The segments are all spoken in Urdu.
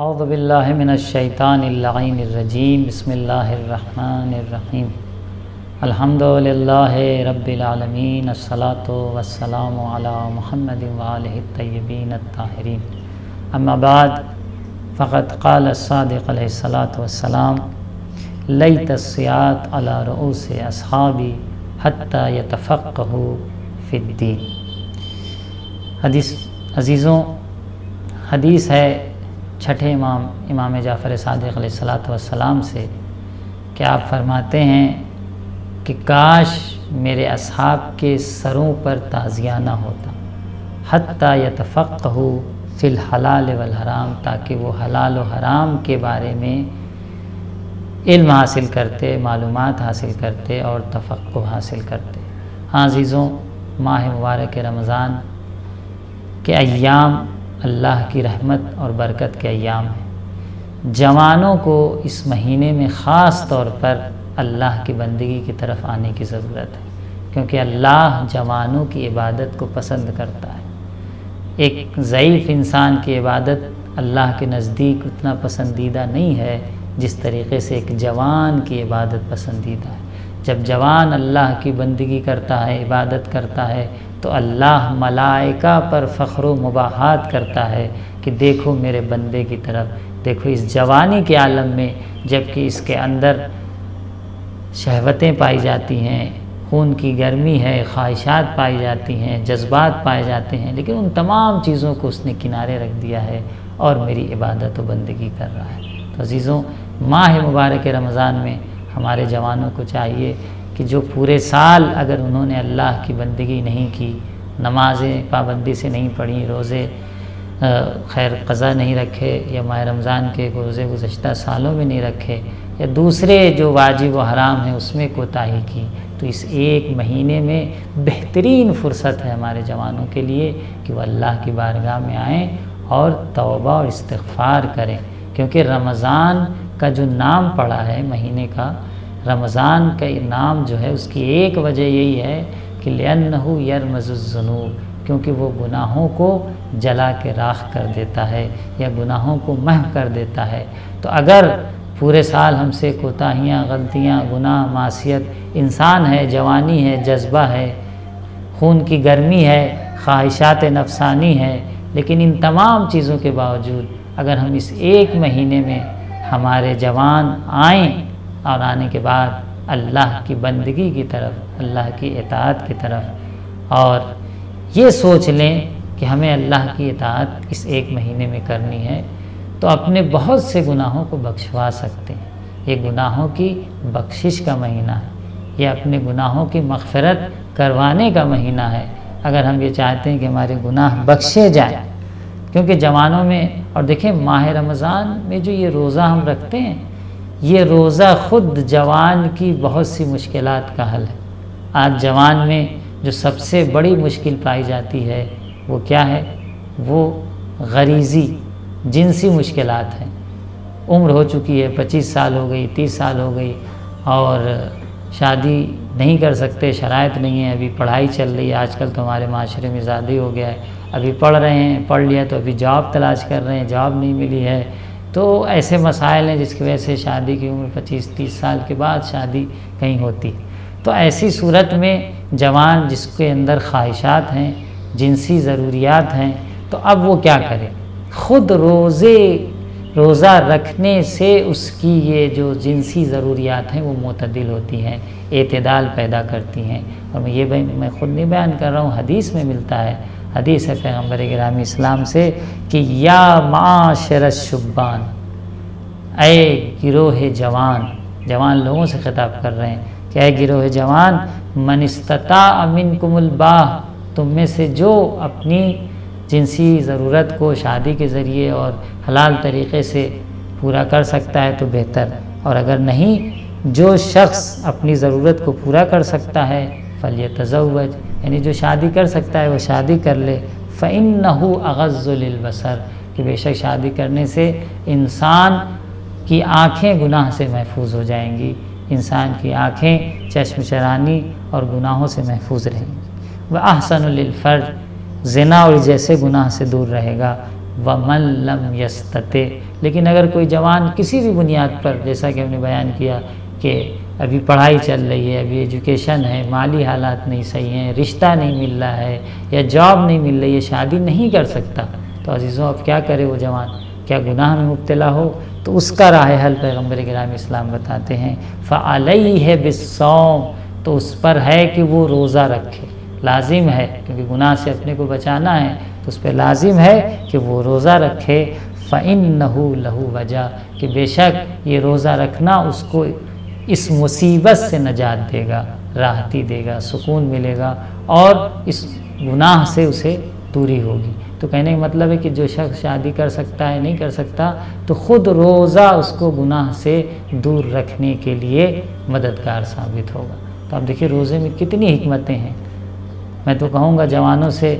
اعوذ باللہ من الشیطان اللعین الرجیم بسم اللہ الرحمن الرحیم الحمدللہ رب العالمین الصلاۃ والسلام علی محمد وآلہ الطیبین الطاہرین اما بعد فقد قال الصادق علیہ الصلاۃ والسلام لیت السیاط علی رؤوس اصحابی حتی یتفقہوا فی الدین۔ حدیث عزیزوں، حدیث ہے چھٹے امام جعفر صادق علیہ الصلاۃ والسلام سے کہ آپ فرماتے ہیں کہ کاش میرے اصحاب کے سروں پر تعزیہ نہ ہوتا، حتی یتفقہوا فی الحلال والحرام، تاکہ وہ حلال و حرام کے بارے میں علم حاصل کرتے، معلومات حاصل کرتے اور تفقہ حاصل کرتے۔ ہاں عزیزوں، ماہ مبارک رمضان کے ایام اللہ کی رحمت اور برکت کے ایام ہیں۔ جوانوں کو اس مہینے میں خاص طور پر اللہ کی بندگی کی طرف آنے کی ضرورت ہے، کیونکہ اللہ جوانوں کی عبادت کو پسند کرتا ہے۔ ایک ضعیف انسان کی عبادت اللہ کے نزدیک اتنا پسندیدہ نہیں ہے جس طریقے سے ایک جوان کی عبادت پسندیدہ ہے۔ جب جوان اللہ کی بندگی کرتا ہے، عبادت کرتا ہے، تو اللہ ملائکہ پر فخر و مباحات کرتا ہے کہ دیکھو میرے بندے کی طرف، دیکھو اس جوانی کے عالم میں، جبکہ اس کے اندر شہوتیں پائی جاتی ہیں، خون کی گرمی ہے، خواہشات پائی جاتی ہیں، جذبات پائے جاتے ہیں، لیکن ان تمام چیزوں کو اس نے کنارے رکھ دیا ہے اور میری عبادت و بندگی کر رہا ہے۔ تو عزیزوں، ماہ مبارک رمضان میں ہمارے جوانوں کو چاہیے کہ جو پورے سال اگر انہوں نے اللہ کی بندگی نہیں کی، نمازیں پابندی سے نہیں پڑھی، روزے خیر قضا نہیں رکھے، یا ماہ رمضان کے روزے گزشتہ سالوں میں نہیں رکھے، یا دوسرے جو واجب و حرام ہیں اس میں کوتاہی کی، تو اس ایک مہینے میں بہترین فرصت ہے ہمارے جوانوں کے لیے کہ وہ اللہ کی بارگاہ میں آئیں اور توبہ اور استغفار کریں، کیونکہ رمضان کا جو نام پڑا ہے مہینے کا، رمضان کا نام جو ہے اس کی ایک وجہ یہی ہے کہ لِأَنَّهُ يَرْمَزُ الذُّنُوبَ، کیونکہ وہ گناہوں کو جلا کے راکھ کر دیتا ہے یا گناہوں کو محو کر دیتا ہے۔ تو اگر پورے سال ہم سے کوتاہیاں، غلطیاں، گناہ، معصیت، انسان ہے، جوانی ہے، جذبہ ہے، خون کی گرمی ہے، خواہشات نفسانی ہے، لیکن ان تمام چیزوں کے باوجود اگر ہم اس ایک مہینے میں ہمارے جوان آئیں اور آنے کے بعد اللہ کی بندگی کی طرف، اللہ کی اطاعت کی طرف، اور یہ سوچ لیں کہ ہمیں اللہ کی اطاعت اس ایک مہینے میں کرنی ہے، تو اپنے بہت سے گناہوں کو بخشوا سکتے ہیں۔ یہ گناہوں کی بخشش کا مہینہ ہے، یہ اپنے گناہوں کی مغفرت کروانے کا مہینہ ہے۔ اگر ہم یہ چاہتے ہیں کہ ہمارے گناہ بخشے جائیں، کیونکہ جوانوں میں، اور دیکھیں ماہ رمضان میں جو یہ روزہ ہم رکھتے ہیں، یہ روزہ خود جوان کی بہت سی مشکلات کا حل ہے۔ آج جوان میں جو سب سے بڑی مشکل پائی جاتی ہے وہ کیا ہے؟ وہ غریزی جنسی مشکلات ہیں۔ عمر ہو چکی ہے، 25 سال ہو گئی، 30 سال ہو گئی، اور شادی نہیں کر سکتے، شرائط نہیں ہے، ابھی پڑھائی چل رہی ہے، آج کل تو ہمارے معاشرے میں زیادہ ہی ہو گیا ہے، ابھی پڑھ رہے ہیں، پڑھ لیا تو ابھی جاب تلاش کر رہے ہیں، جاب نہیں ملی ہے، تو ایسے مسائل ہیں جس کی وجہ سے شادی کی عمر 25-30 سال کے بعد شادی کہیں ہوتی۔ تو ایسی صورت میں جوان جس کے اندر خواہشات ہیں، جنسی ضروریات ہیں، تو اب وہ کیا کرے؟ خود روزہ رکھنے سے اس کی یہ جو جنسی ضروریات ہیں وہ معتدل ہوتی ہیں، اعتدال پیدا کرتی ہیں۔ اور میں خود نہیں بیان کر رہا ہوں، حدیث میں ملتا ہے، حدیث ہے پیغمبر گرامی اسلام سے کہ یا معاشر الشبان، اے گروہ جوان، جوان لوگوں سے خطاب کر رہے ہیں کہ اے گروہ جوان، من استطاع منکم الباء، تم میں سے جو اپنی جنسی ضرورت کو شادی کے ذریعے اور حلال طریقے سے پورا کر سکتا ہے تو بہتر، اور اگر نہیں، جو شخص اپنی ضرورت کو پورا کر سکتا ہے فلیتزوج، یعنی جو شادی کر سکتا ہے وہ شادی کر لے، فإنہ اغض للبصر، کہ بے شک شادی کرنے سے انسان کی آنکھیں گناہ سے محفوظ ہو جائیں گی، انسان کی آنکھیں چشم چرانی اور گناہوں سے محفوظ رہیں گی۔ وَأَحْسَنُ لِلْفَرْجِ، زنا اور جیسے گناہ سے دور رہے گا، وَمَن لَّمْ يَسْتَطِعْ، لیکن اگر کوئی جوان کسی بھی بنیاد پر، جیسا کہ ہم نے بیان کیا کہ ابھی پڑھائی چل رہی ہے، ابھی ایجوکیشن ہے، مالی حالات نہیں صحیح ہیں، رشتہ نہیں مل رہا ہے یا جاب نہیں مل رہی ہے، شادی نہیں کر سکتا، تو عزیزوں اب کیا کرے وہ جوان؟ کیا گناہ میں مبتلا ہو؟ تو اس کا راہ حل پیغمبر گرامی اسلام بتاتے ہیں فَعَلَيْهِ بِالصَّوْمِ، تو اس پر ہے کہ وہ روزہ رکھے، لازم ہے، کیونکہ گناہ سے اپنے کو بچانا ہے تو اس پہ لازم ہے کہ وہ روزہ رکھے۔ فَإِنَّهُ لَهُ وَجَا، کہ بے شک یہ روزہ رکھنا اس کو اس مصیبت سے نجات دے گا، راحتی دے گا، سکون ملے گا، اور اس گناہ سے اسے دوری ہوگی۔ تو کہنے کا مطلب ہے کہ جو شخص شادی کر سکتا ہے نہیں کر سکتا، تو خود روزہ اس کو گناہ سے دور رکھنے کے لیے مددگار ثابت ہوگا۔ تو اب دیکھیے روزے میں کتنی حکمتیں ہیں۔ میں تو کہوں گا جوانوں سے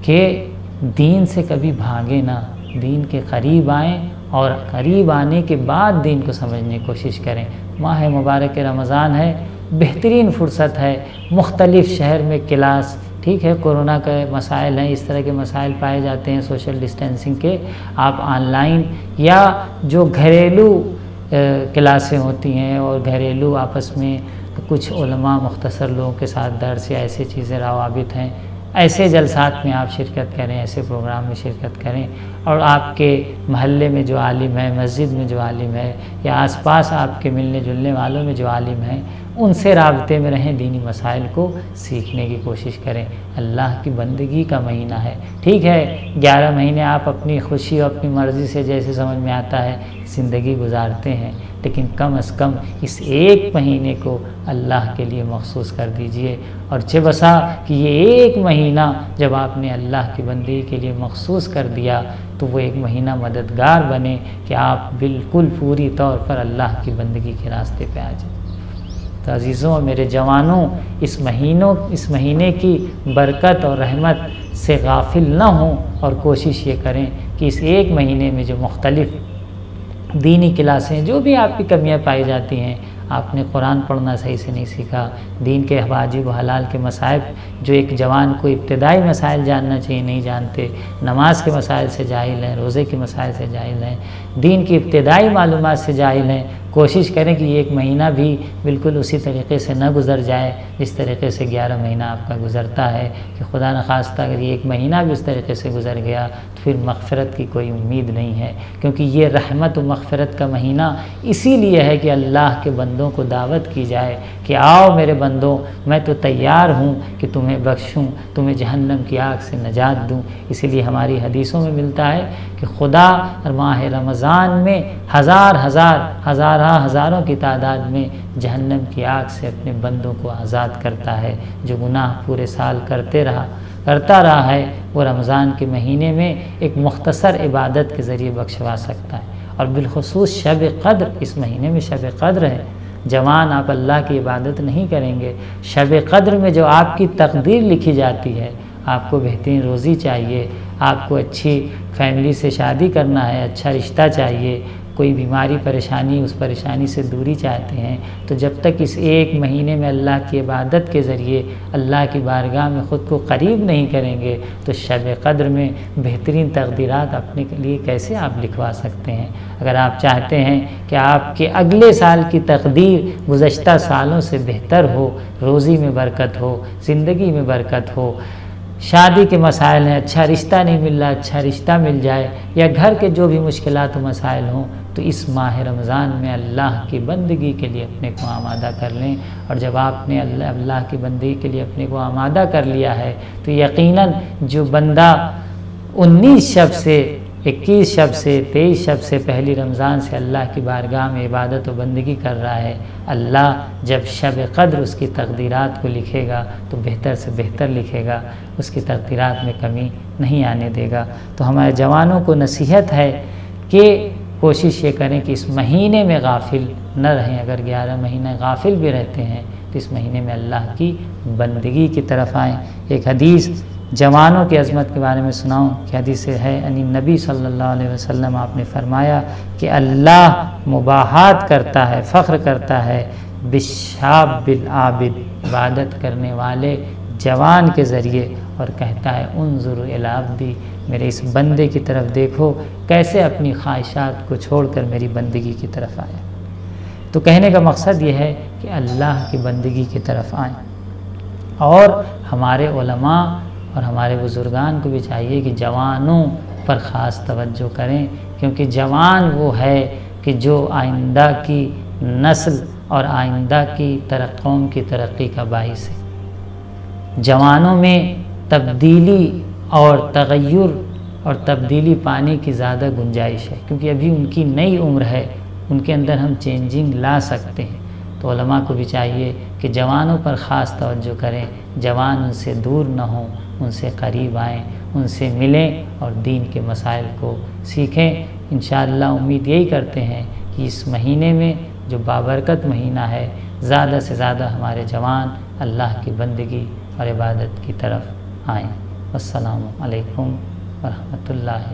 کہ دین سے کبھی بھاگے نہ، دین کے قریب آئیں، اور قریب آنے کے بعد دین کو سمجھنے کی کوشش کریں۔ ماہ مبارک رمضان ہے، بہترین فرصت ہے، مختلف شہر میں کلاس، ٹھیک ہے، کورونا کے مسائل ہیں، اس طرح کے مسائل پائے جاتے ہیں سوشل ڈسٹینسنگ کے، آپ آن لائن یا جو گھریلو کلاسیں ہوتی ہیں اور گھریلو آپس میں کچھ علماء مختصر لوگوں کے ساتھ درس یا ایسی چیزیں روابط ہیں، ایسے جلسات میں آپ شرکت کریں، ایسے پروگرام میں شرکت کریں، اور آپ کے محلے میں جو عالم ہے، مسجد میں جو عالم ہے، یا آس پاس آپ کے ملنے جلنے والوں میں جو عالم ہیں، ان سے رابطے میں رہیں، دینی مسائل کو سیکھنے کی کوشش کریں۔ اللہ کی بندگی کا مہینہ ہے، ٹھیک ہے 11 مہینے آپ اپنی خوشی اور اپنی مرضی سے جیسے سمجھ میں آتا ہے زندگی گزارتے ہیں، لیکن کم از کم اس ایک مہینے کو اللہ کے لیے مخصوص کر دیجئے، اور چہ بسا کہ یہ ایک مہینہ جب آپ نے اللہ کی بندگی کے لیے مخصوص کر دیا تو وہ ایک مہینہ مددگار بنے کہ آپ بالکل پوری طور پر اللہ کی بندگی کے راستے پہ آ جائیں۔ تو عزیزوں اور میرے جوانوں، اس مہینے کی برکت اور رحمت سے غافل نہ ہوں، اور کوشش یہ کریں کہ اس ایک مہینے میں جو مختلف دینی کلاسیں، جو بھی آپ کی کمیاں پائی جاتی ہیں، آپ نے قرآن پڑھنا صحیح سے نہیں سیکھا، دین کے واجب و حلال کے مسائل جو ایک جوان کو ابتدائی مسائل جاننا چاہیے نہیں جانتے، نماز کے مسائل سے جاہل ہیں، روزے کے مسائل سے جاہل ہیں، دین کی ابتدائی معلومات سے جاہل ہیں، کوشش کریں کہ یہ ایک مہینہ بھی بالکل اسی طریقے سے نہ گزر جائے جس طریقے سے 11 مہینہ آپ کا گزرتا ہے، کہ خدا نخواستہ اگر یہ ایک مہینہ بھی اس طریقے سے گزر گیا تو پھر مغفرت کی کوئی امید نہیں ہے، کیونکہ یہ رحمت و مغفرت کا مہینہ اسی لیے ہے کہ اللہ کے بندوں کو دعوت کی جائے کہ آؤ میرے بندوں، میں تو تیار ہوں کہ تمہیں بخشوں، تمہیں جہنم کی آگ سے نجات دوں۔ اسی لیے ہماری حدیثوں میں ملتا ہے کہ خدا ماہ رمضان میں ہزاروں کی تعداد میں جہنم کی آگ سے اپنے بندوں کو آزاد کرتا ہے۔ جو گناہ پورے سال کرتا رہا ہے وہ رمضان کے مہینے میں ایک مختصر عبادت کے ذریعے بخشوا سکتا ہے، اور بالخصوص شب قدر، اس مہینے میں شب قدر ہے۔ جوان آپ اللہ کی عبادت نہیں کریں گے، شب قدر میں جو آپ کی تقدیر لکھی جاتی ہے، آپ کو بہترین روزی چاہیے، آپ کو اچھی فیملی سے شادی کرنا ہے، اچھا رشتہ چاہیے، کوئی بیماری پریشانی، اس پریشانی سے دوری چاہتے ہیں، تو جب تک اس ایک مہینے میں اللہ کی عبادت کے ذریعے اللہ کی بارگاہ میں خود کو قریب نہیں کریں گے تو شب قدر میں بہترین تقدیرات اپنے لیے کیسے آپ لکھوا سکتے ہیں؟ اگر آپ چاہتے ہیں کہ آپ کے اگلے سال کی تقدیر گزشتہ سالوں سے بہتر ہو، روزی میں برکت ہو، زندگی میں برکت ہو، شادی کے مسائل ہیں، اچھا رشتہ نہیں مل رہا، اچھا رشتہ مل جائے، یا گھر کے جو بھی مشکلات و مسائل ہوں، تو اس ماہ رمضان میں اللہ کی بندگی کے لیے اپنے کو آمادہ کر لیں، اور جب آپ نے اللہ کی بندگی کے لیے اپنے کو آمادہ کر لیا ہے تو یقیناً جو بندہ 19 شب سے 21 شب سے 23 شب سے پہلی رمضان سے اللہ کی بارگاہ میں عبادت و بندگی کر رہا ہے، اللہ جب شب قدر اس کی تقدیرات کو لکھے گا تو بہتر سے بہتر لکھے گا، اس کی تقدیرات میں کمی نہیں آنے دے گا۔ تو ہمارے جوانوں کو نصیحت ہے کہ کوشش یہ کریں کہ اس مہینے میں غافل نہ رہیں، اگر 11 مہینے غافل بھی رہتے ہیں تو اس مہینے میں اللہ کی بندگی کی طرف آئیں۔ ایک حدیث جوانوں کی عظمت کے بارے میں سناؤں کہ حدیث ہے ان نبی صلی اللہ علیہ وسلم، آپ نے فرمایا کہ اللہ مباحات کرتا ہے، فخر کرتا ہے بالشاب العابد، عبادت کرنے والے جوان کے ذریعے اور کہتا ہے انظر الی عبدی، میرے اس بندے کی طرف دیکھو کیسے اپنی خواہشات کو چھوڑ کر میری بندگی کی طرف آیا۔ تو کہنے کا مقصد یہ ہے کہ اللہ کی بندگی کی طرف آئیں، اور ہمارے علماء اور ہمارے بزرگان کو بھی چاہیے کہ جوانوں پر خاص توجہ کریں، کیونکہ جوان وہ ہے کہ جو آئندہ کی نسل اور آئندہ کی قوم کی ترقی کا باعث ہے۔ جوانوں میں تبدیلی اور تغیر اور تبدیلی پانے کی زیادہ گنجائش ہے، کیونکہ ابھی ان کی نئی عمر ہے، ان کے اندر ہم چینجنگ لا سکتے ہیں۔ تو علماء کو بھی چاہیے کہ جوانوں پر خاص توجہ کریں، جوان ان سے دور نہ ہوں، ان سے قریب آئیں، ان سے ملیں اور دین کے مسائل کو سیکھیں۔ انشاءاللہ امید یہی کرتے ہیں کہ اس مہینے میں جو بابرکت مہینہ ہے، زیادہ سے زیادہ ہمارے جوان اللہ کی بندگی اور عبادت کی طرف آئیں۔ السلام علیکم ورحمۃ اللہ